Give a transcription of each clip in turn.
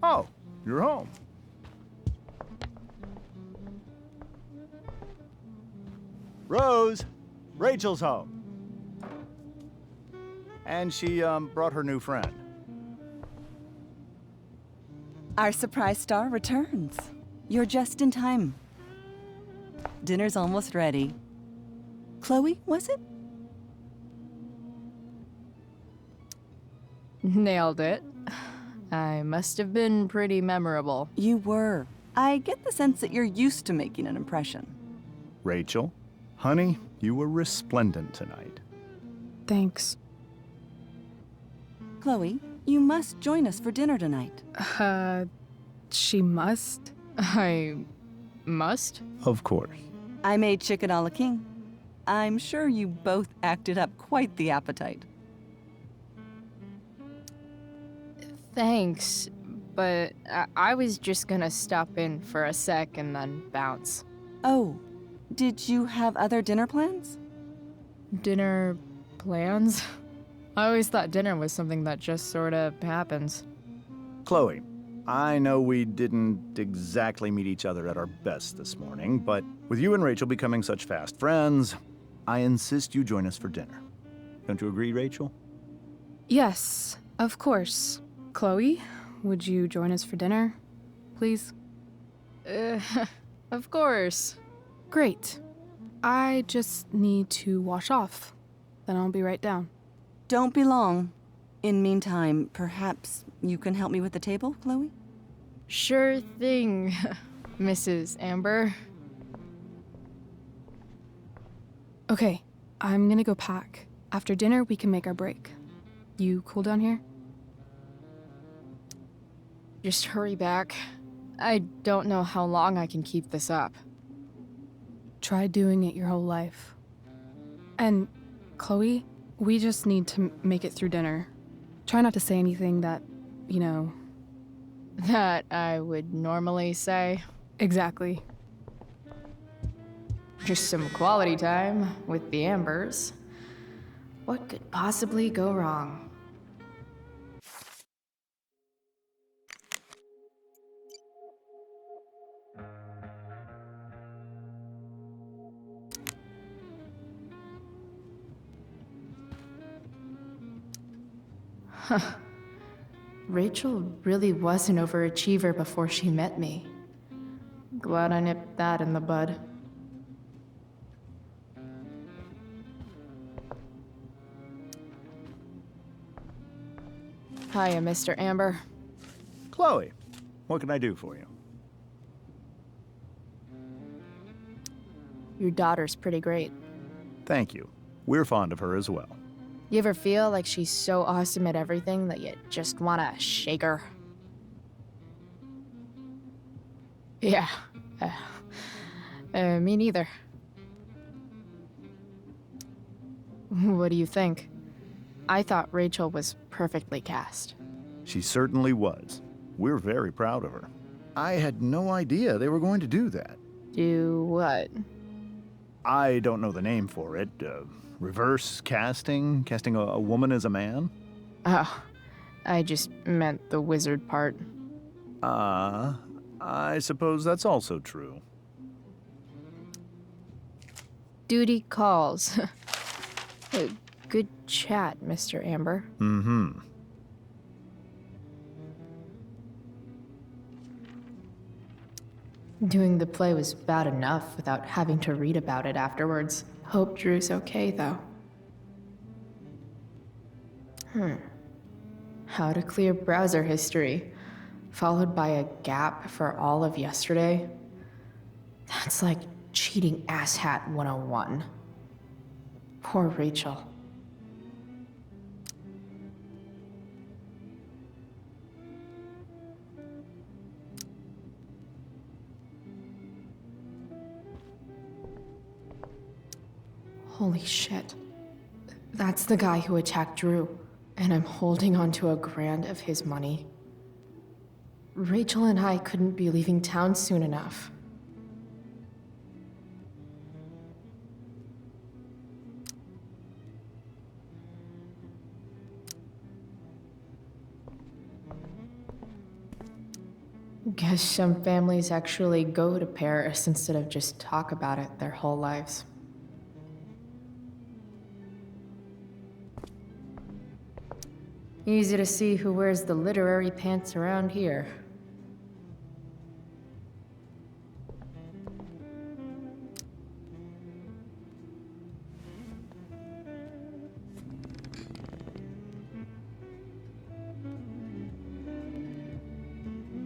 Oh, you're home. Rose, Rachel's home. And she, brought her new friend. Our surprise star returns. You're just in time. Dinner's almost ready. Chloe, was it? Nailed it. I must have been pretty memorable. You were. I get the sense that you're used to making an impression. Rachel, honey, you were resplendent tonight. Thanks. Chloe, you must join us for dinner tonight. She must? I must? Of course. I made chicken a la king. I'm sure you both acted up quite the appetite. Thanks, but I was just gonna stop in for a sec and then bounce. Oh, did you have other dinner plans? Dinner plans? I always thought dinner was something that just sorta happens. Chloe, I know we didn't exactly meet each other at our best this morning, but with you and Rachel becoming such fast friends, I insist you join us for dinner. Don't you agree, Rachel? Yes, of course. Chloe, would you join us for dinner, please? Of course. Great. I just need to wash off. Then I'll be right down. Don't be long. In meantime, perhaps you can help me with the table, Chloe? Sure thing, Mrs. Amber. Okay, I'm gonna go pack. After dinner, we can make our break. You cool down here? Just hurry back. I don't know how long I can keep this up. Try doing it your whole life. And, Chloe, we just need to make it through dinner. Try not to say anything that, you know... That I would normally say. Exactly. Just some quality time with the Ambers. What could possibly go wrong? Huh. Rachel really was an overachiever before she met me. Glad I nipped that in the bud. Hiya, Mr. Amber. Chloe, what can I do for you? Your daughter's pretty great. Thank you. We're fond of her as well. You ever feel like she's so awesome at everything that you just wanna shake her? Yeah. Me neither. What do you think? I thought Rachel was perfectly cast. She certainly was. We're very proud of her. I had no idea they were going to do that. Do what? I don't know the name for it. Reverse casting? Casting a woman as a man? Oh, I just meant the wizard part. I suppose that's also true. Duty calls. Good chat, Mr. Amber. Mm-hmm. Doing the play was bad enough without having to read about it afterwards. Hope Drew's okay, though. How to clear browser history, followed by a gap for all of yesterday. That's like cheating asshat 101. Poor Rachel. Holy shit. That's the guy who attacked Drew, and I'm holding onto a grand of his money. Rachel and I couldn't be leaving town soon enough. Guess some families actually go to Paris instead of just talk about it their whole lives. Easy to see who wears the literary pants around here.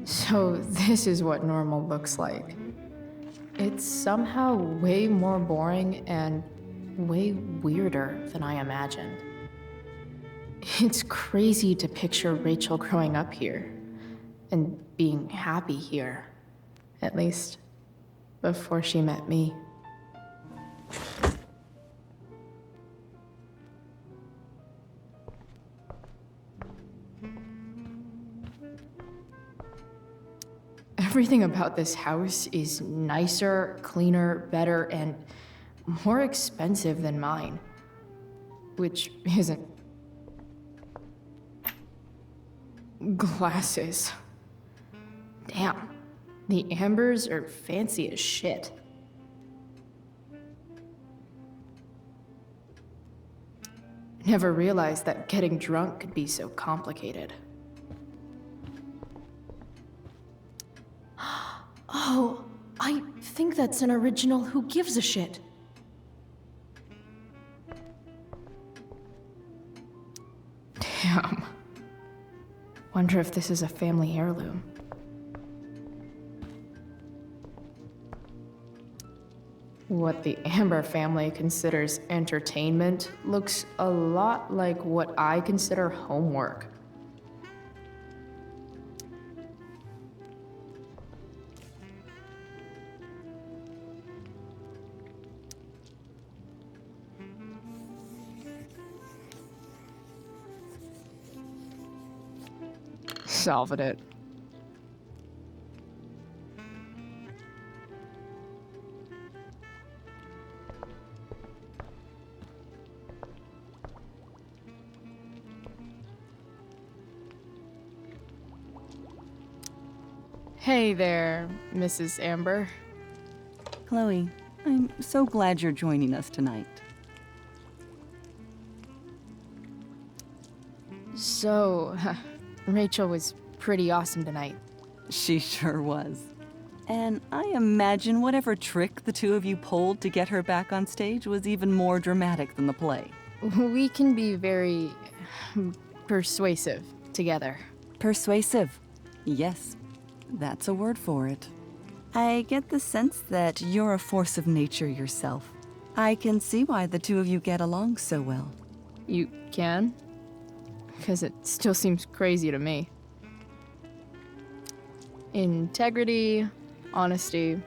So this is what normal looks like. It's somehow way more boring and way weirder than I imagined. It's crazy to picture Rachel growing up here and being happy here, at least before she met me. Everything about this house is nicer, cleaner, better, and more expensive than mine. Which isn't... Glasses. Damn. The ambers are fancy as shit. Never realized that getting drunk could be so complicated. Oh, I think that's an original Who Gives a Shit. Damn. Wonder if this is a family heirloom. What the Amber family considers entertainment looks a lot like what I consider homework. Solving it. Hey there, Mrs. Amber. Chloe, I'm so glad you're joining us tonight. So, Rachel was pretty awesome tonight. She sure was. And I imagine whatever trick the two of you pulled to get her back on stage was even more dramatic than the play. We can be very persuasive together. Persuasive. Yes, that's a word for it. I get the sense that you're a force of nature yourself. I can see why the two of you get along so well. You can? Because it still seems crazy to me. Integrity, honesty,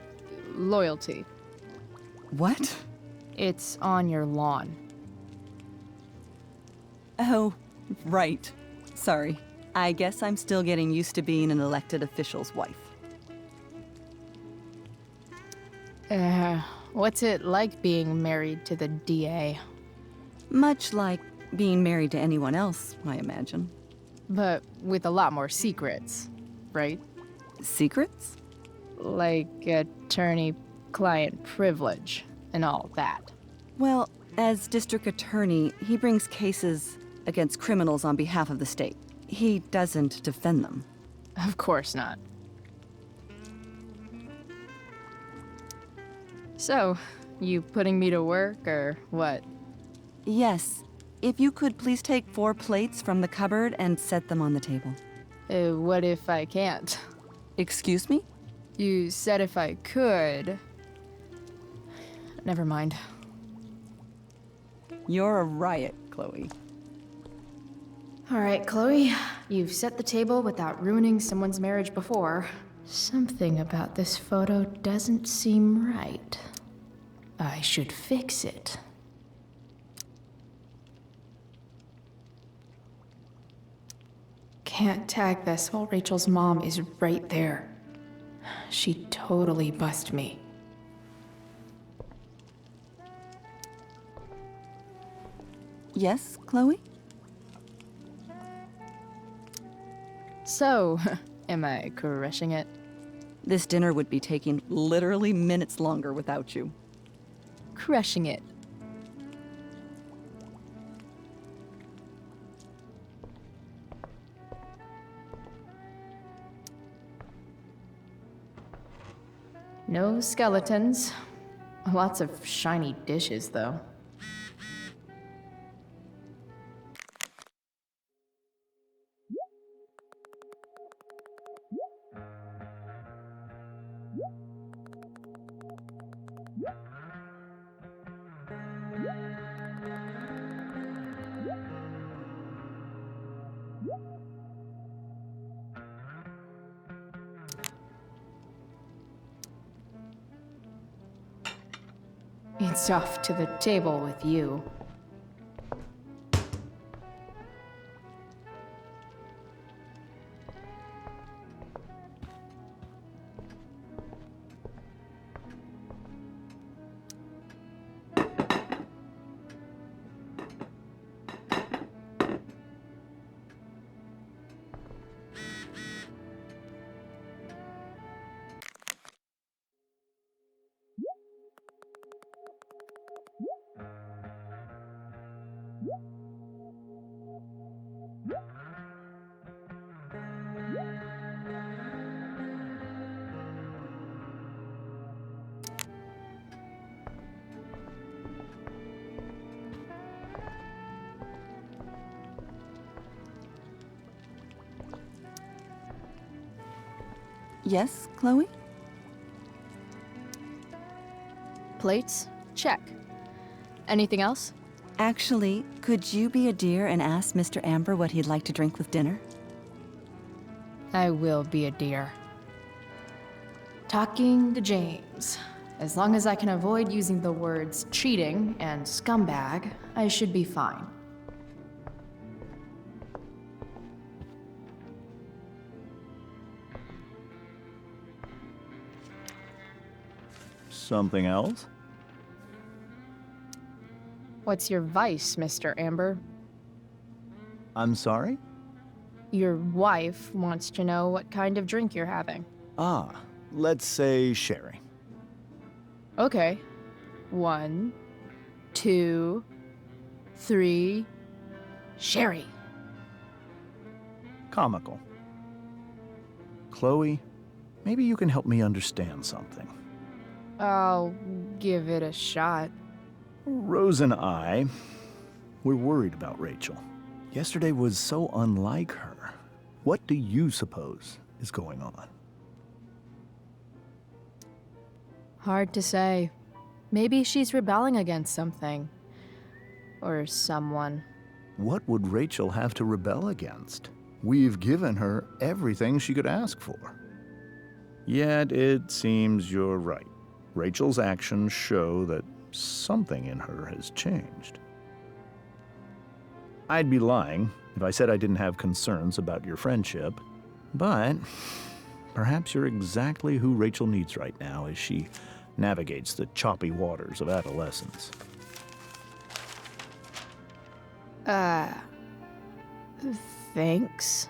loyalty. What? It's on your lawn. Oh, right. Sorry. I guess I'm still getting used to being an elected official's wife. What's it like being married to the DA? Much like being married to anyone else, I imagine. But with a lot more secrets, right? Secrets? Like attorney-client privilege and all that. Well, as district attorney, he brings cases against criminals on behalf of the state. He doesn't defend them. Of course not. So, you putting me to work or what? Yes. If you could please take 4 plates from the cupboard and set them on the table. What if I can't? Excuse me? You said if I could. Never mind. You're a riot, Chloe. All right, Chloe. You've set the table without ruining someone's marriage before. Something about this photo doesn't seem right. I should fix it. Can't tag this while Rachel's mom is right there. She'd totally bust me. Yes, Chloe? So, am I crushing it? This dinner would be taking literally minutes longer without you. Crushing it. No skeletons. Lots of shiny dishes, though. It's off to the table with you. Yes, Chloe? Plates? Check. Anything else? Actually, could you be a dear and ask Mr. Amber what he'd like to drink with dinner? I will be a dear. Talking to James. As long as I can avoid using the words cheating and scumbag, I should be fine. Something else? What's your vice, Mr. Amber? I'm sorry? Your wife wants to know what kind of drink you're having. Ah, let's say sherry. Okay. 1, 2, 3. Sherry. Comical. Chloe, maybe you can help me understand something. I'll give it a shot. Rose and I, we're worried about Rachel. Yesterday was so unlike her. What do you suppose is going on? Hard to say. Maybe she's rebelling against something. Or someone. What would Rachel have to rebel against? We've given her everything she could ask for. Yet it seems you're right. Rachel's actions show that something in her has changed. I'd be lying if I said I didn't have concerns about your friendship, but perhaps you're exactly who Rachel needs right now as she navigates the choppy waters of adolescence. Thanks.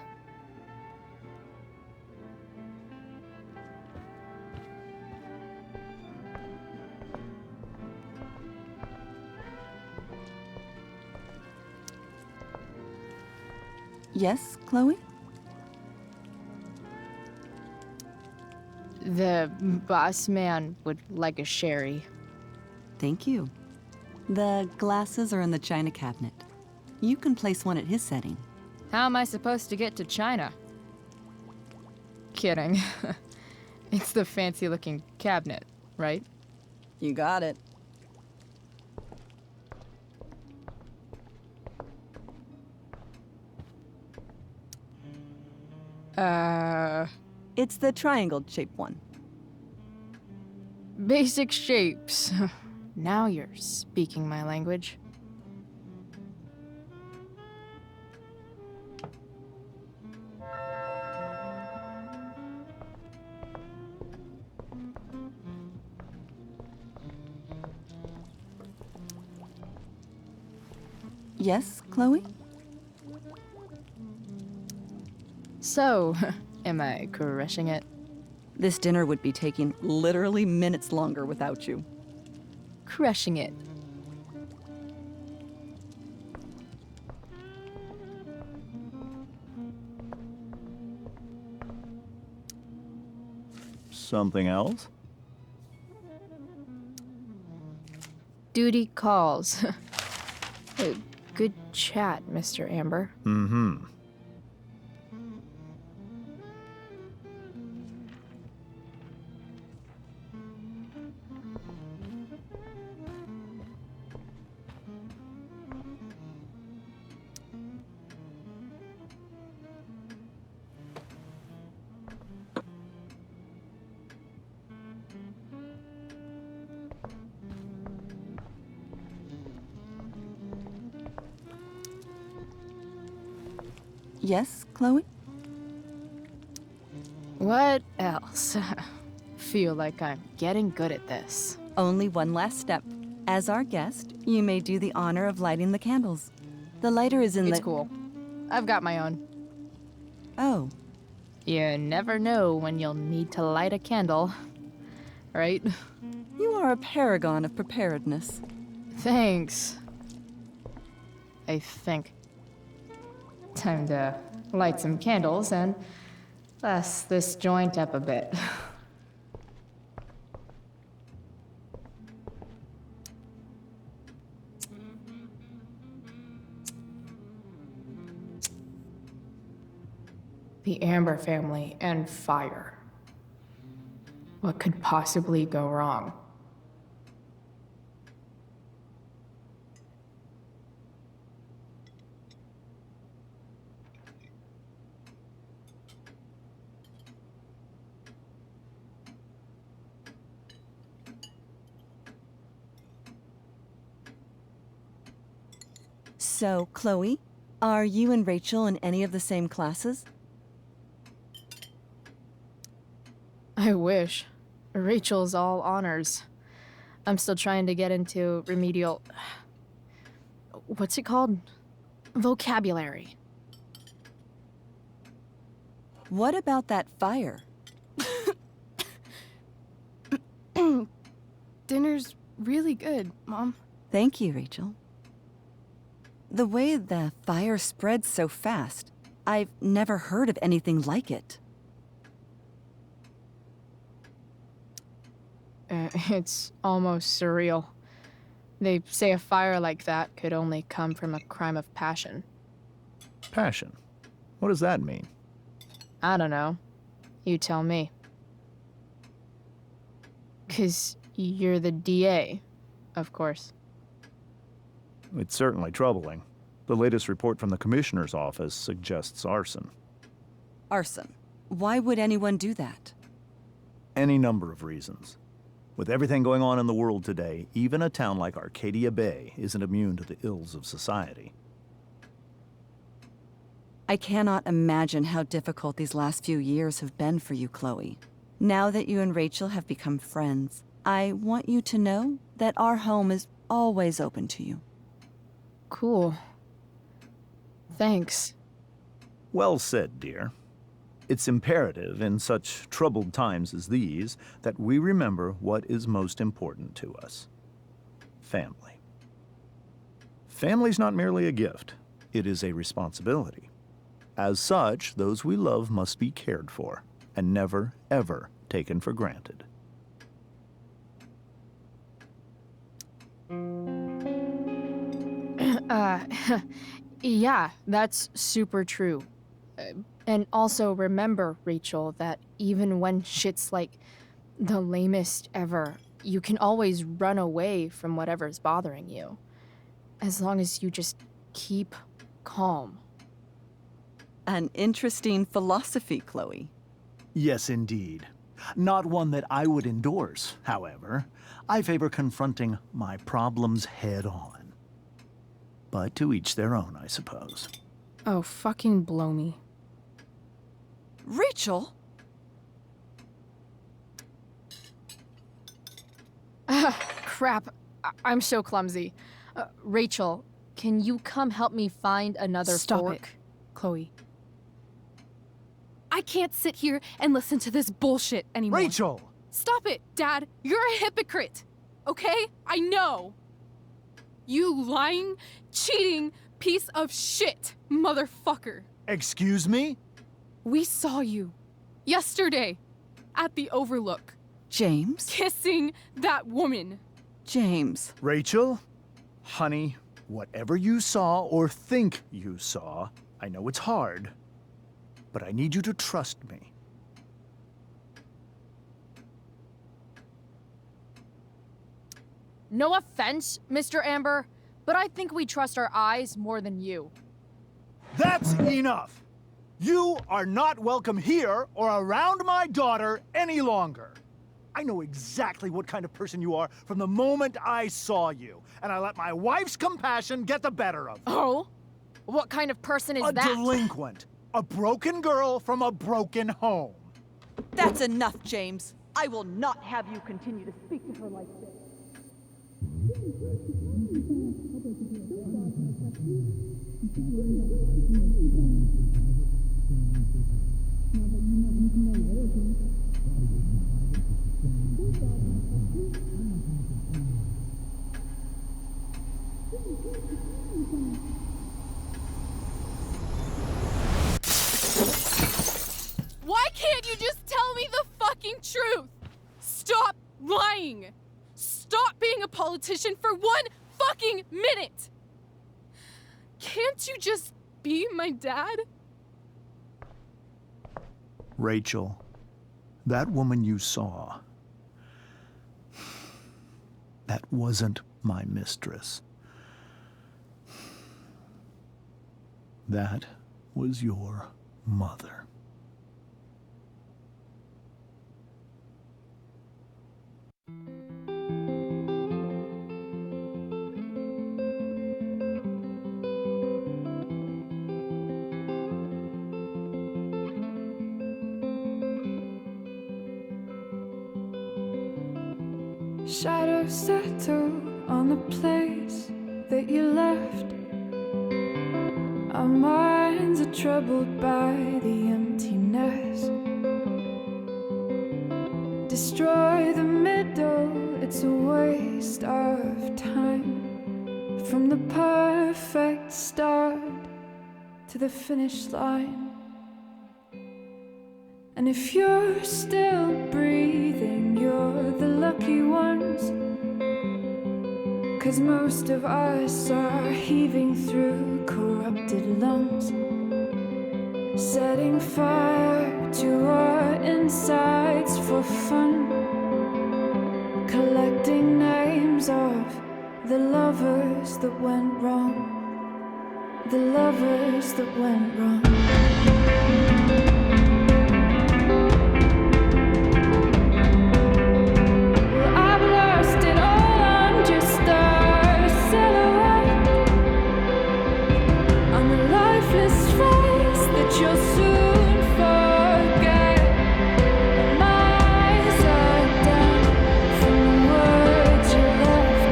Yes, Chloe? The boss man would like a sherry. Thank you. The glasses are in the china cabinet. You can place one at his setting. How am I supposed to get to China? Kidding. It's the fancy-looking cabinet, right? You got it. It's the triangle-shaped one. Basic shapes. Now you're speaking my language. Yes, Chloe? So, am I crushing it? This dinner would be taking literally minutes longer without you. Crushing it. Something else? Duty calls. Good chat, Mr. Amber. Mm-hmm. Yes, Chloe? What else? Feel like I'm getting good at this. Only one last step. As our guest, you may do the honor of lighting the candles. The lighter is in It's the... cool. I've got my own. Oh, You never know when you'll need to light a candle, right? you are a paragon of preparedness. Thanks. I think. Time to light some candles and bless this joint up a bit. The Amber family and fire. What could possibly go wrong? So, Chloe, are you and Rachel in any of the same classes? I wish. Rachel's all honors. I'm still trying to get into remedial... What's it called? Vocabulary. What about that fire? Dinner's really good, Mom. Thank you, Rachel. The way the fire spreads so fast, I've never heard of anything like it. It's almost surreal. They say a fire like that could only come from a crime of passion. Passion. What does that mean? I don't know. You tell me. 'Cause you're the DA, of course. It's certainly troubling. The latest report from the commissioner's office suggests arson. Arson. Why would anyone do that? Any number of reasons. With everything going on in the world today, even a town like Arcadia Bay isn't immune to the ills of society. I cannot imagine how difficult these last few years have been for you, Chloe. Now that you and Rachel have become friends, I want you to know that our home is always open to you. Cool. Thanks. Well said, dear. It's imperative in such troubled times as these that we remember what is most important to us. Family. Family's not merely a gift, it is a responsibility. As such, those we love must be cared for and never, ever taken for granted. Yeah, that's super true. And also remember, Rachel, that even when shit's like the lamest ever, you can always run away from whatever's bothering you. As long as you just keep calm. An interesting philosophy, Chloe. Yes, indeed. Not one that I would endorse, however. I favor confronting my problems head on. But to each their own, I suppose. Oh, fucking blow me. Rachel? Crap. I'm so clumsy. Rachel, can you come help me find another Stop fork? it, Chloe. I I can't sit here and listen to this bullshit anymore. Rachel! Stop it, Dad. You're a hypocrite. Okay? I know. You lying, cheating piece of shit, motherfucker. Excuse me? We saw you yesterday at the Overlook James? kissing that woman. James. Rachel? Honey, whatever you saw or think you saw, I know it's hard, but I need you to trust me. No offense, Mr. Amber, but I think we trust our eyes more than you. That's enough! You are not welcome here or around my daughter any longer. I know exactly what kind of person you are from the moment I saw you, and I let my wife's compassion get the better of me. Oh? What kind of person is A that? delinquent. A broken girl from a broken home. That's enough, James. I will not have you continue to speak to her like this. Why can't you just tell me the fucking truth? Stop lying. Stop being a politician for 1 fucking minute. Can't you just be my dad? Rachel, that woman you saw, that wasn't my mistress. That was your mother. Shadows settle on the place that you left. Our minds are troubled by the emptiness. Destroy the middle, it's a waste of time. From the perfect start to the finish line. And if you're still breathing, you're the lucky ones. 'Cause most of us are heaving through corrupted lungs, setting fire to our insides for fun, collecting names of the lovers that went wrong, the lovers that went wrong. You'll soon forget. My eyes are down from the words you left,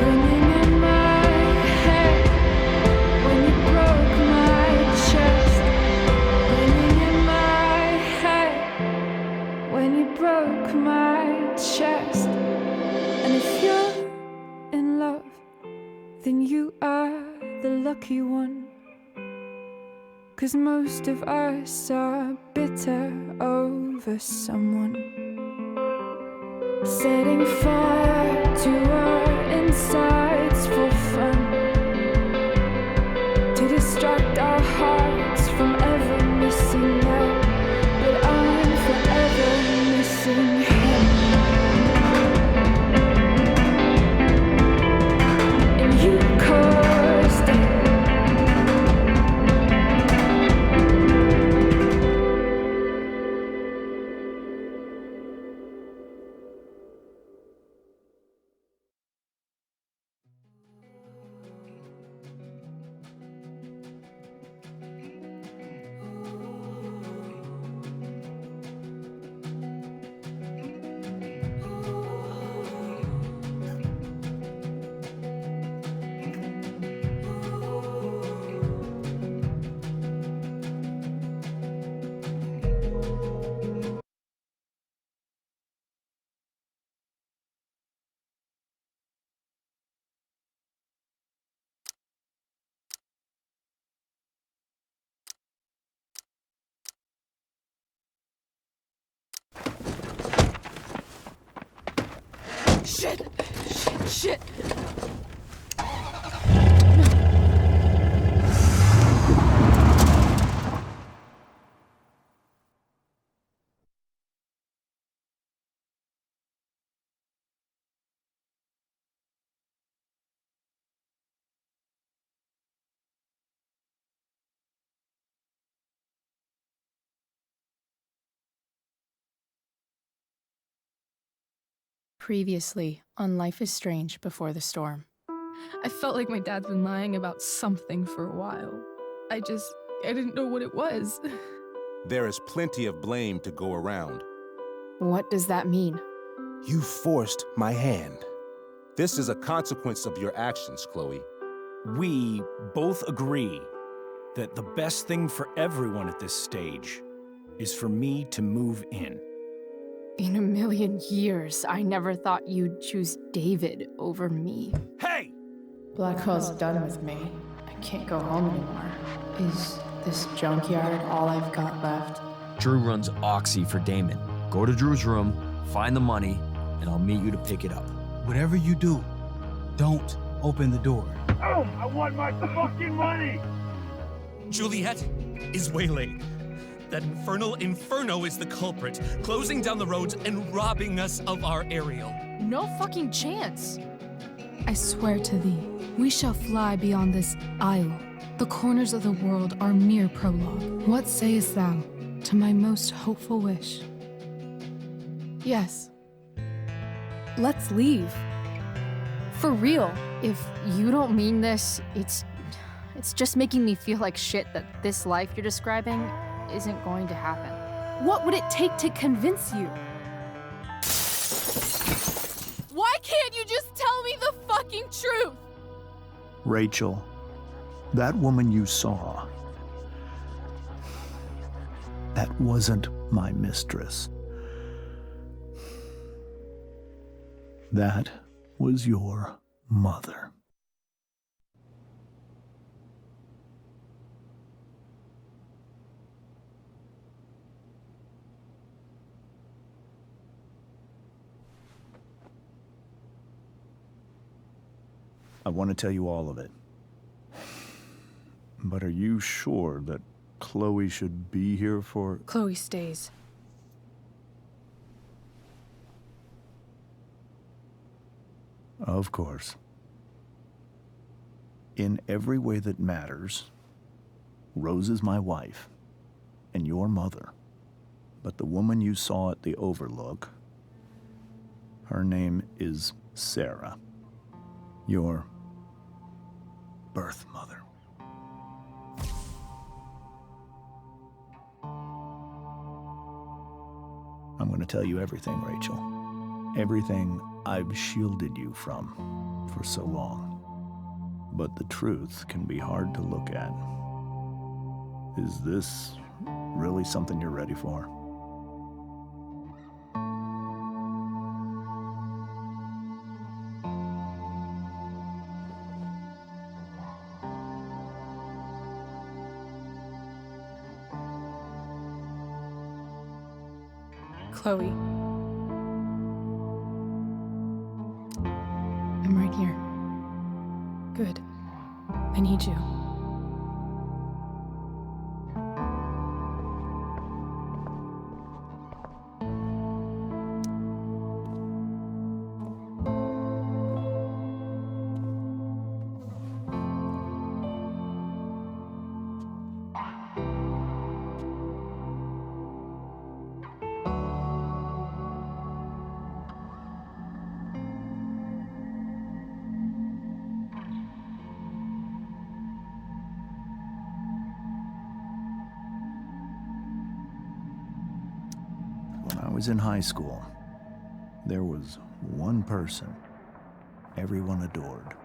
ringing in my head when you broke my chest, ringing in my head when you broke my chest. And if you're in love, then you are the lucky one. 'Cause most of us are bitter over someone, setting fire to our insides for fun, to distract our hearts from ever missing out. But I'm forever missing him. And you caused it. Shit! Shit! Previously on Life is Strange Before the Storm. I felt like my dad's been lying about something for a while. I didn't know what it was. There is plenty of blame to go around. What does that mean? You forced my hand. This is a consequence of your actions, Chloe. We both agree that the best thing for everyone at this stage is for me to move in. In a million years, I never thought you'd choose David over me. Hey! Blackwell's done with me. I can't go home anymore. Is this junkyard all I've got left? Drew runs Oxy for Damon. Go to Drew's room, find the money, and I'll meet you to pick it up. Whatever you do, don't open the door. Oh, I want my fucking money! Juliet is waylaid. That infernal Inferno is the culprit, closing down the roads and robbing us of our aerial. No fucking chance. I swear to thee, we shall fly beyond this isle. The corners of the world are mere prologue. What sayest thou to my most hopeful wish? Yes. Let's leave. For real. If you don't mean this, it's just making me feel like shit that this life you're describing isn't going to happen. What would it take to convince you? Why can't you just tell me the fucking truth? Rachel, that woman you saw, that wasn't my mistress. That was your mother. I want to tell you all of it. But are you sure that Chloe should be here for... Chloe stays. Of course. In every way that matters, Rose is my wife and your mother. But the woman you saw at the Overlook, her name is Sarah, your birth mother. I'm going to tell you everything, Rachel. Everything I've shielded you from for so long. But the truth can be hard to look at. Is this really something you're ready for? Chloe. I'm right here. Good. I need you. When I was in high school, there was one person everyone adored.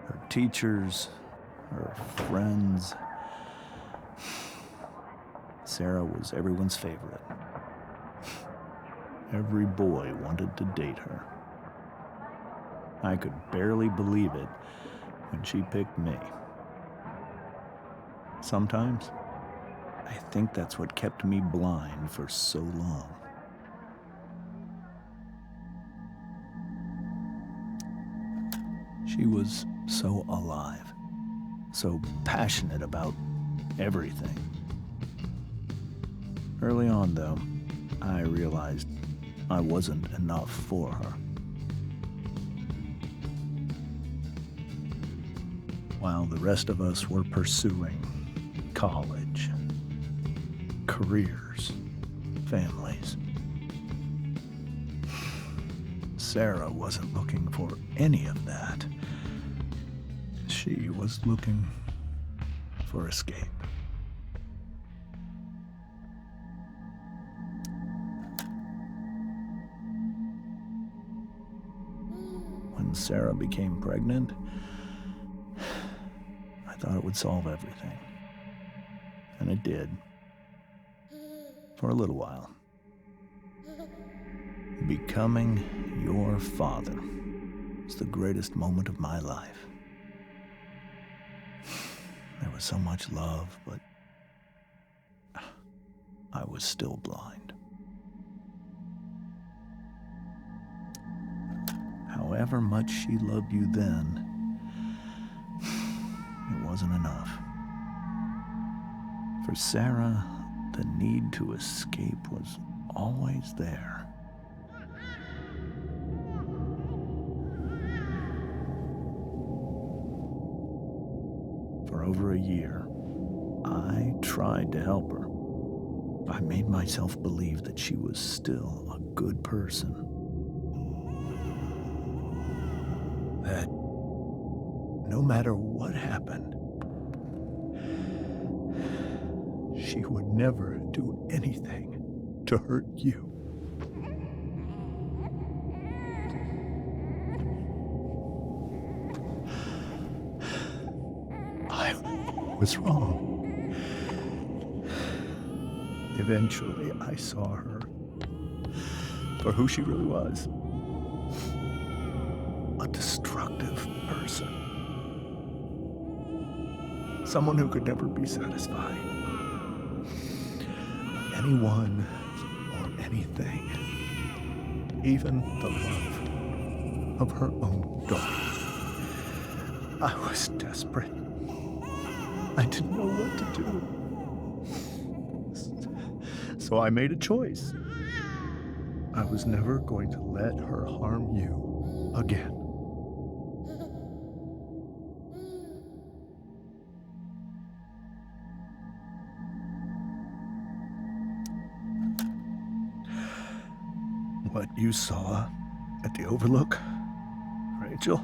Her teachers, her friends. Sarah was everyone's favorite. Every boy wanted to date her. I could barely believe it when she picked me. Sometimes, I think that's what kept me blind for so long. She was so alive, so passionate about everything. Early on, though, I realized I wasn't enough for her. While the rest of us were pursuing college, careers, families, Sarah wasn't looking for any of that. She was looking for escape. When Sarah became pregnant, I thought it would solve everything. And it did. For a little while. Becoming your father was the greatest moment of my life. There was so much love, but I was still blind. However much she loved you then, it wasn't enough. For Sarah, the need to escape was always there. For over a year, I tried to help her. I made myself believe that she was still a good person. That no matter what happened, she would never do anything to hurt you. I was wrong. Eventually, I saw her for who she really was. A destructive person. Someone who could never be satisfied. Anyone or anything. Even the love of her own daughter. I was desperate. I didn't know what to do. So I made a choice. I was never going to let her harm you again. What you saw at the Overlook, Rachel,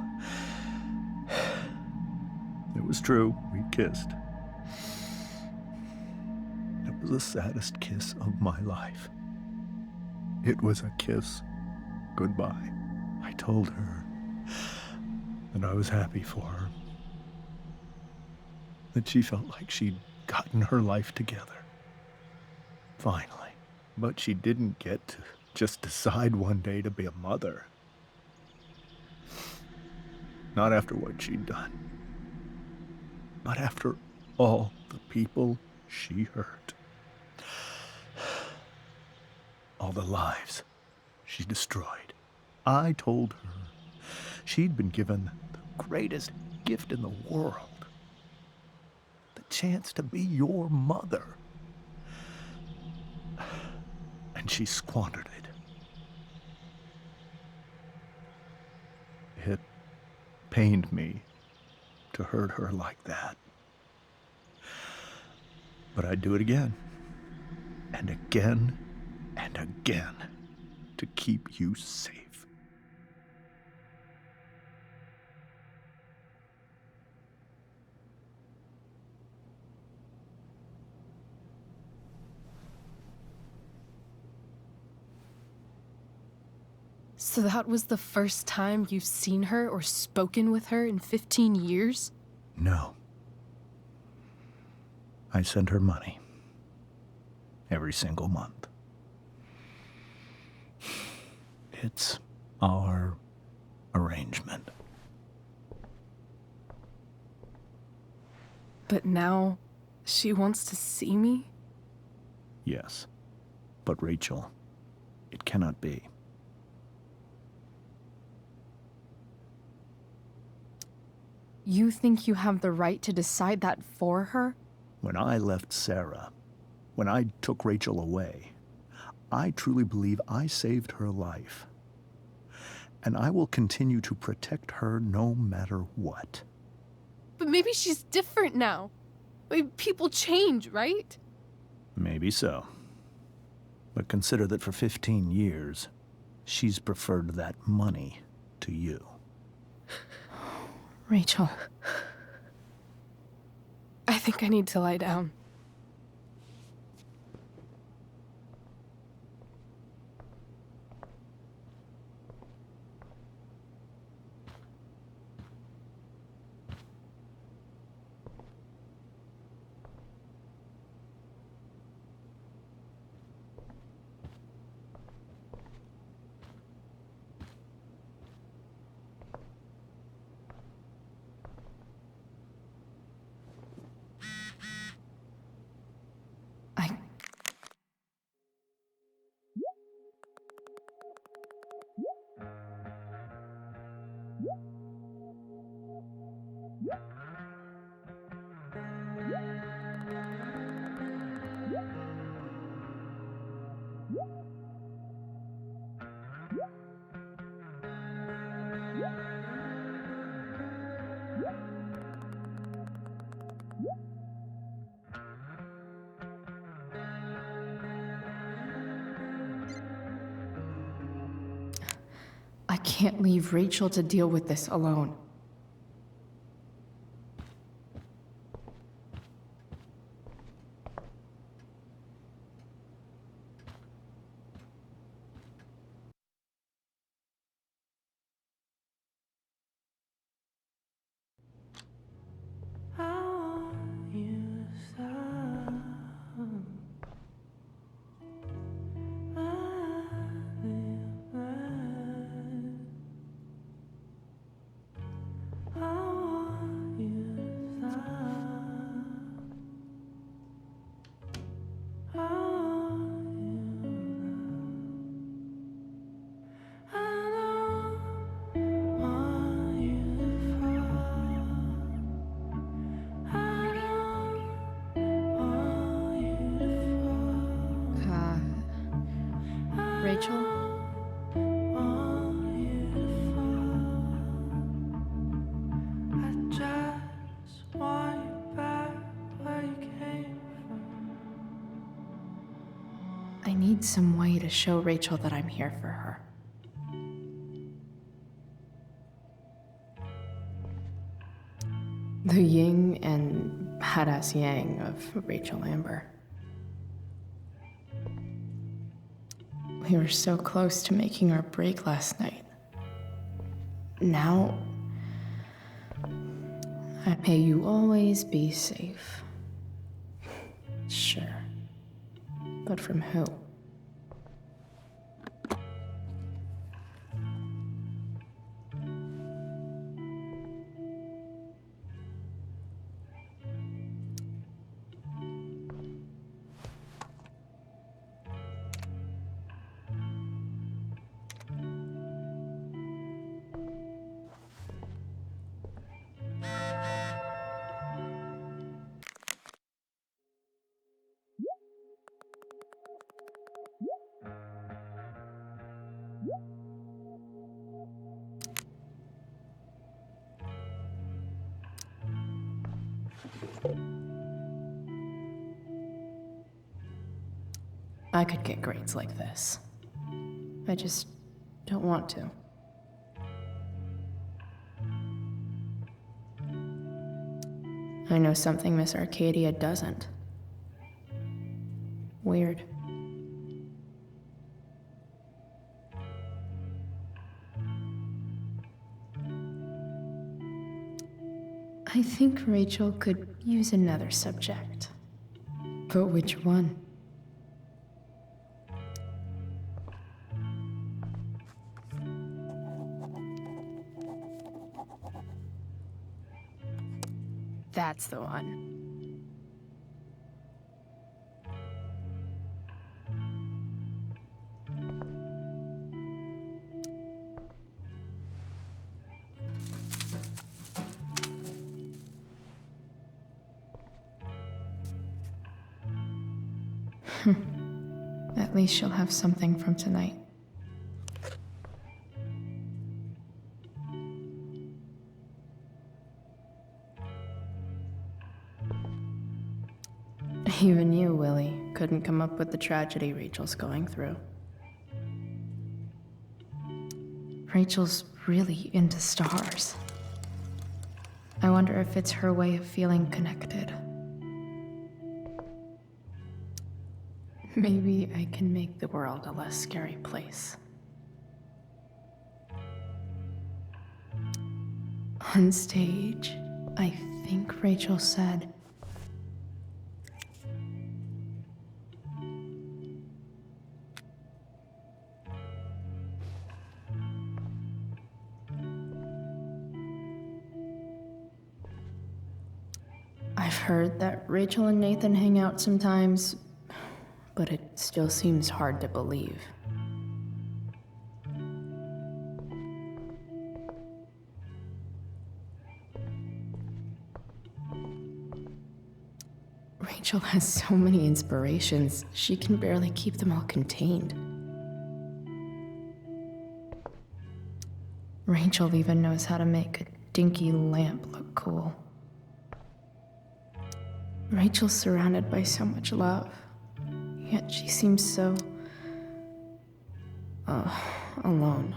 it was true. We kissed. It was the saddest kiss of my life. It was a kiss goodbye. I told her that I was happy for her. That she felt like she'd gotten her life together. Finally. But she didn't get to just decide one day to be a mother. Not after what she'd done. Not after all the people she hurt. All the lives she destroyed. I told her she'd been given the greatest gift in the world. The chance to be your mother. And she squandered it. It pained me to hurt her like that. But I'd do it again. And again and again to keep you safe. So that was the first time you've seen her or spoken with her in 15 years? No. I sent her money. Every single month. It's our arrangement. But now, she wants to see me? Yes. But Rachel, it cannot be. You think you have the right to decide that for her? When I left Sarah, when I took Rachel away, I truly believe I saved her life. And I will continue to protect her no matter what. But maybe she's different now. Like, people change, right? Maybe so. But consider that for 15 years, she's preferred that money to you. Rachel. I think I need to lie down. I can't leave Rachel to deal with this alone. Rachel? I need some way to show Rachel that I'm here for her. The yin and badass yang of Rachel Amber. We were so close to making our break last night. Now, may you always be safe. Sure. But from who? I could get grades like this. I just don't want to. I know something Miss Arcadia doesn't. Weird. I think Rachel could use another subject. But which one? That's the one. At least she'll have something from tonight. Even you, Willie, couldn't come up with the tragedy Rachel's going through. Rachel's really into stars. I wonder if it's her way of feeling connected. Maybe I can make the world a less scary place. On stage, I think Rachel said, I've heard that Rachel and Nathan hang out sometimes, but it still seems hard to believe. Rachel has so many inspirations, she can barely keep them all contained. Rachel even knows how to make a dinky lamp look cool. Rachel's surrounded by so much love, yet she seems so... alone.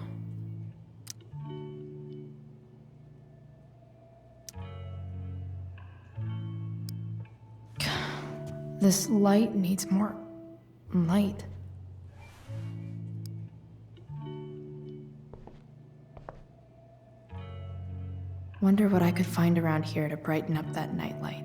This light needs more light. Wonder what I could find around here to brighten up that nightlight.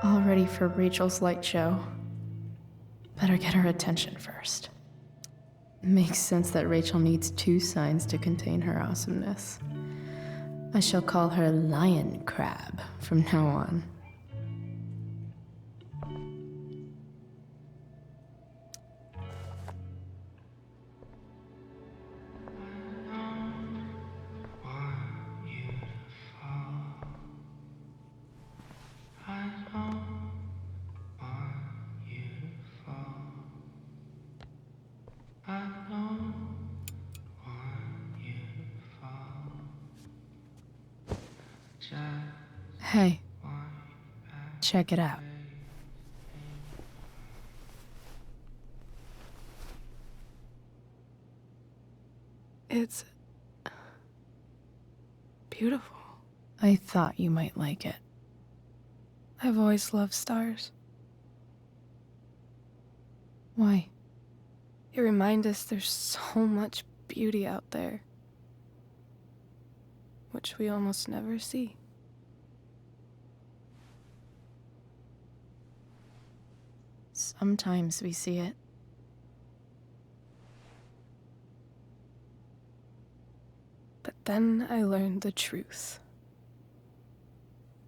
All ready for Rachel's light show. Better get her attention first. Makes sense that Rachel needs 2 signs to contain her awesomeness. I shall call her Lion Crab from now on. Hey, check it out. It's beautiful. I thought you might like it. I've always loved stars. Why? They remind us there's so much beauty out there, which we almost never see. Sometimes we see it. But then I learned the truth.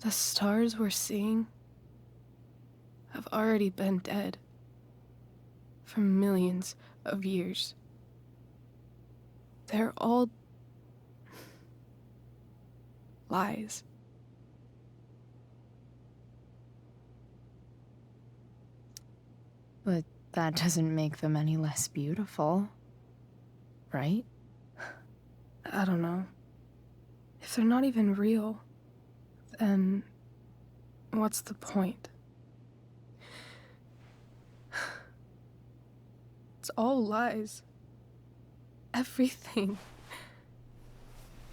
The stars we're seeing have already been dead for millions of years. They're all lies. But that doesn't make them any less beautiful, right? I don't know. If they're not even real, then what's the point? It's all lies. Everything.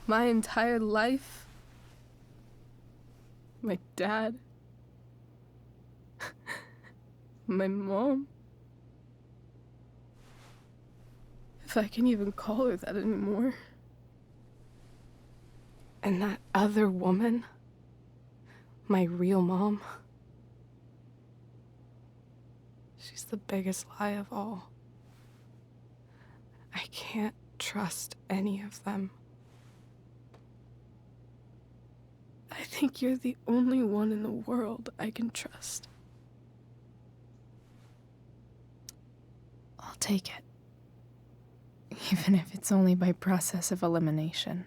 My entire life. My dad. My mom. If I can even call her that anymore. And that other woman, my real mom, she's the biggest lie of all. I can't trust any of them. I think you're the only one in the world I can trust. I'll take it. Even if it's only by process of elimination.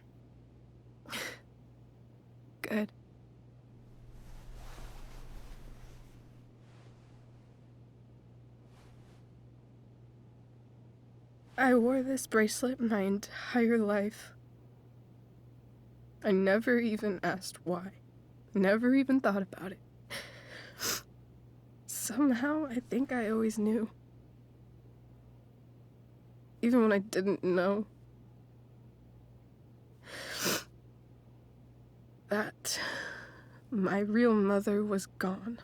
Good. I wore this bracelet my entire life. I never even asked why. Never even thought about it. Somehow, I think I always knew. Even when I didn't know. That my real mother was gone.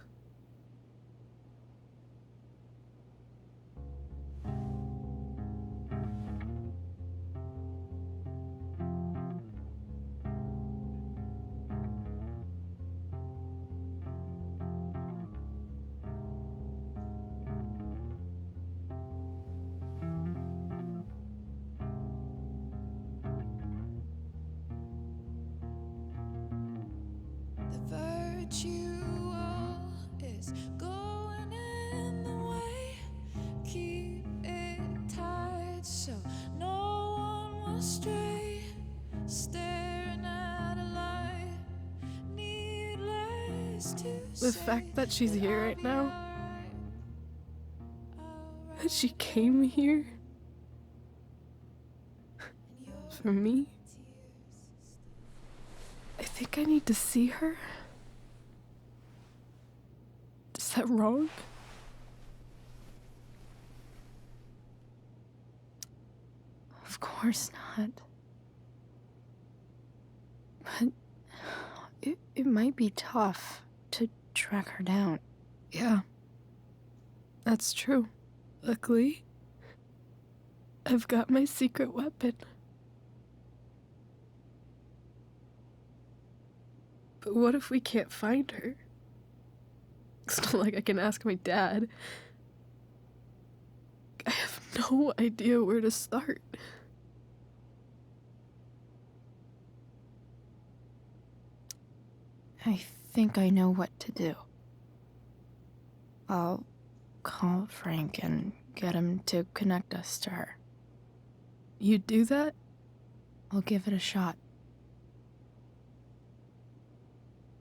Is going in the way. Keep it tight so no one will stray. Staring at a light, needless to The fact that she's here right now, that she came here for me, I think I need to see her. Is that wrong? Of course not. But it might be tough to track her down. Yeah, that's true. Luckily, I've got my secret weapon. But what if we can't find her? It's not like I can ask my dad. I have no idea where to start. I think I know what to do. I'll call Frank and get him to connect us to her. You'd do that? I'll give it a shot.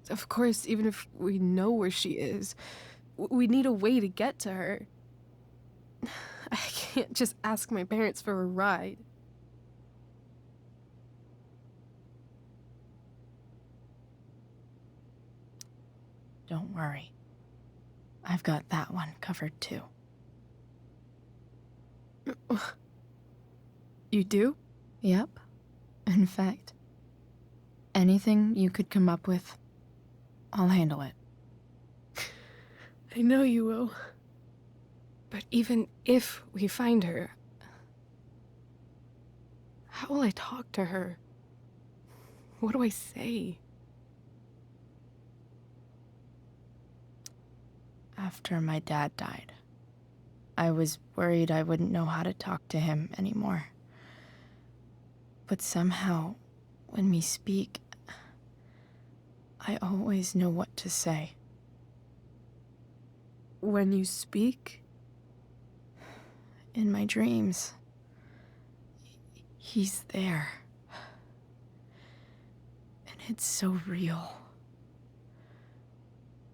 Of course, even if we know where she is, we need a way to get to her. I can't just ask my parents for a ride. Don't worry. I've got that one covered too. You do? Yep. In fact, anything you could come up with, I'll handle it. I know you will. But even if we find her, how will I talk to her? What do I say? After my dad died, I was worried I wouldn't know how to talk to him anymore. But somehow, when we speak, I always know what to say. When you speak? In my dreams, he's there. And it's so real.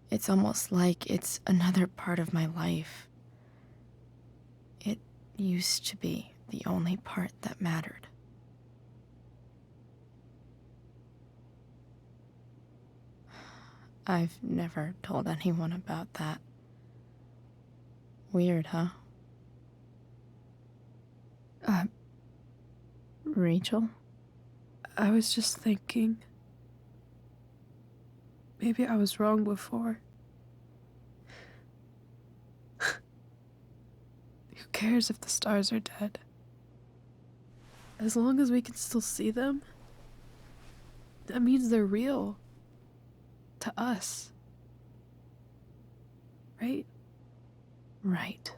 It's almost like it's another part of my life. It used to be the only part that mattered. I've never told anyone about that. Weird, huh? Rachel? I was just thinking. Maybe I was wrong before. Who cares if the stars are dead? As long as we can still see them, that means they're real. To us. Right? Right.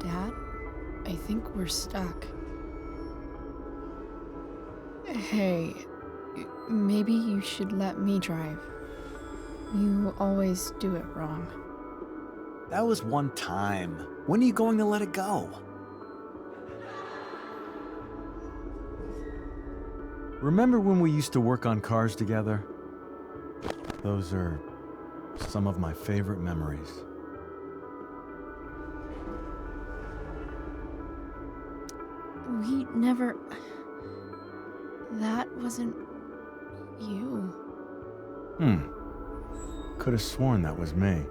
Dad, I think we're stuck. Hey, maybe you should let me drive. You always do it wrong. That was one time. When are you going to let it go? Remember when we used to work on cars together? Those are some of my favorite memories. We never... That wasn't... you. Could have sworn that was me.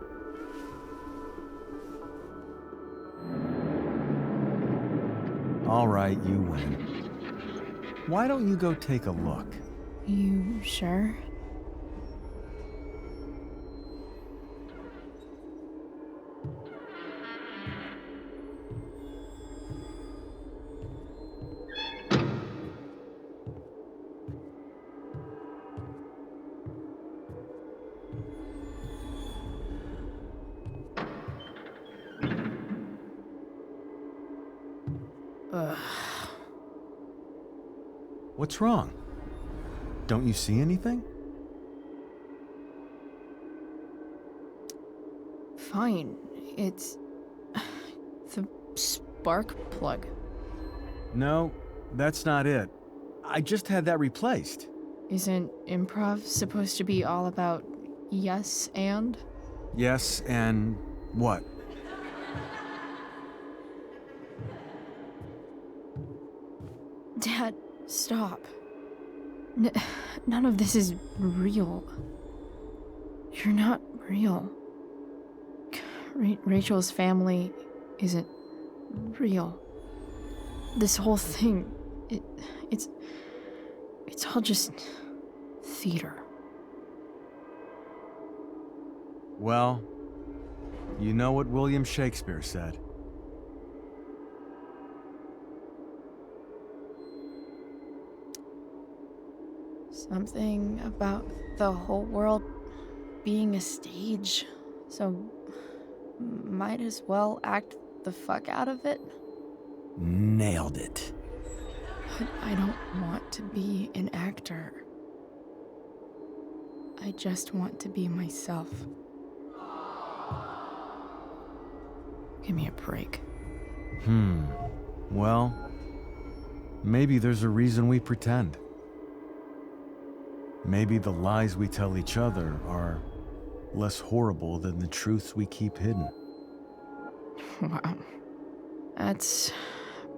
All right, you win. Why don't you go take a look? You sure? What's wrong? Don't you see anything? Fine. It's... the spark plug. No, that's not it. I just had that replaced. Isn't improv supposed to be all about yes and? Yes, and what? Dad, stop. None of this is real. You're not real. Rachel's family isn't real. This whole thing, it's all just theater. Well, you know what William Shakespeare said. Something about the whole world being a stage, so might as well act the fuck out of it. Nailed it. But I don't want to be an actor. I just want to be myself. Give me a break. Well, maybe there's a reason we pretend. Maybe the lies we tell each other are less horrible than the truths we keep hidden. Wow. That's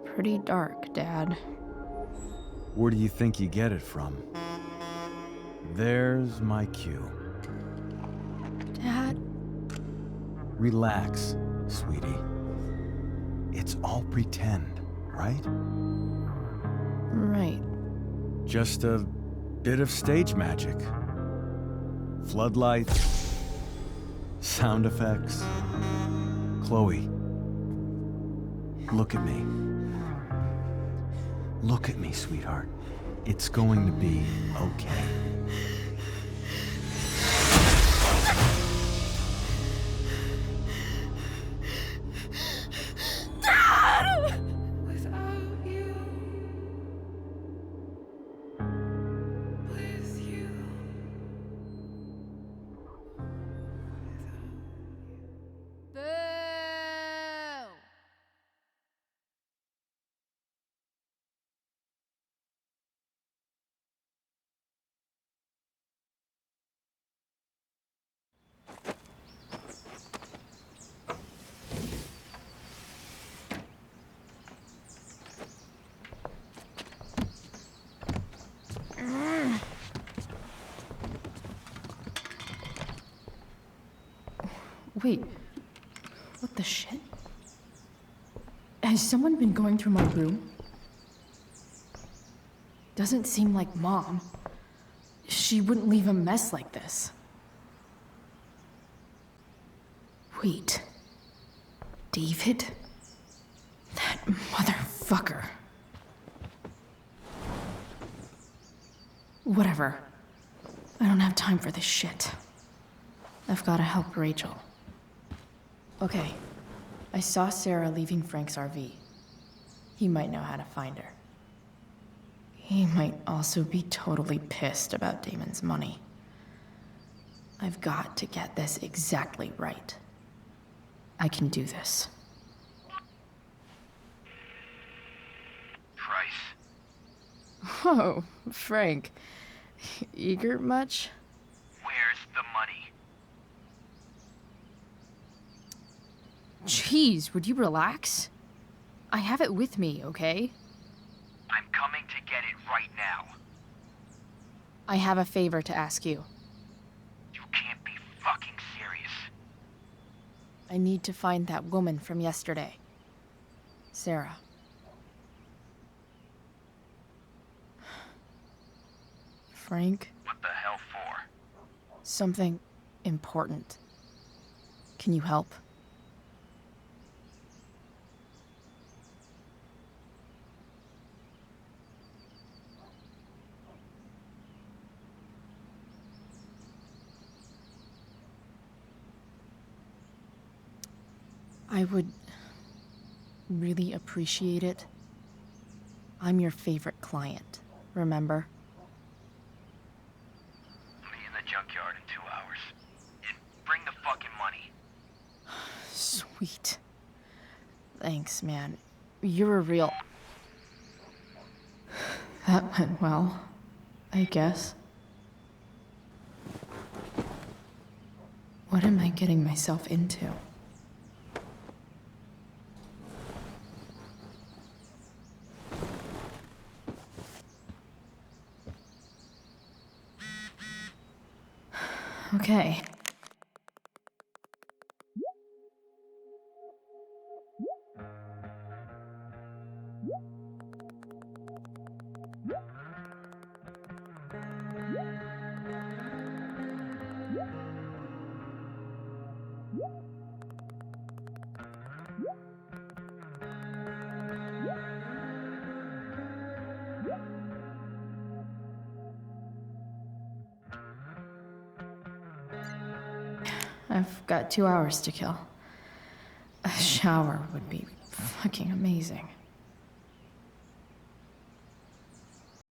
pretty dark, Dad. Where do you think you get it from? There's my cue. Dad? Relax, sweetie. It's all pretend, right? Right. Just a bit of stage magic. Floodlights, sound effects. Chloe, look at me. Look at me, sweetheart. It's going to be okay. Wait, what the shit? Has someone been going through my room? Doesn't seem like Mom. She wouldn't leave a mess like this. Wait. David? That motherfucker. Whatever. I don't have time for this shit. I've gotta help Rachel. Okay, I saw Sarah leaving Frank's RV. He might know how to find her. He might also be totally pissed about Damon's money. I've got to get this exactly right. I can do this. Price. Whoa, Frank. Eager much? Where's the money? Jeez, would you relax? I have it with me, okay? I'm coming to get it right now. I have a favor to ask you. You can't be fucking serious. I need to find that woman from yesterday. Sarah. Frank? What the hell for? Something important. Can you help? I would really appreciate it. I'm your favorite client, remember? Meet in the junkyard in 2 hours. And bring the fucking money. Sweet. Thanks, man. You're a real... That went well, I guess. What am I getting myself into? Okay. I've got 2 hours to kill. A shower would be fucking amazing.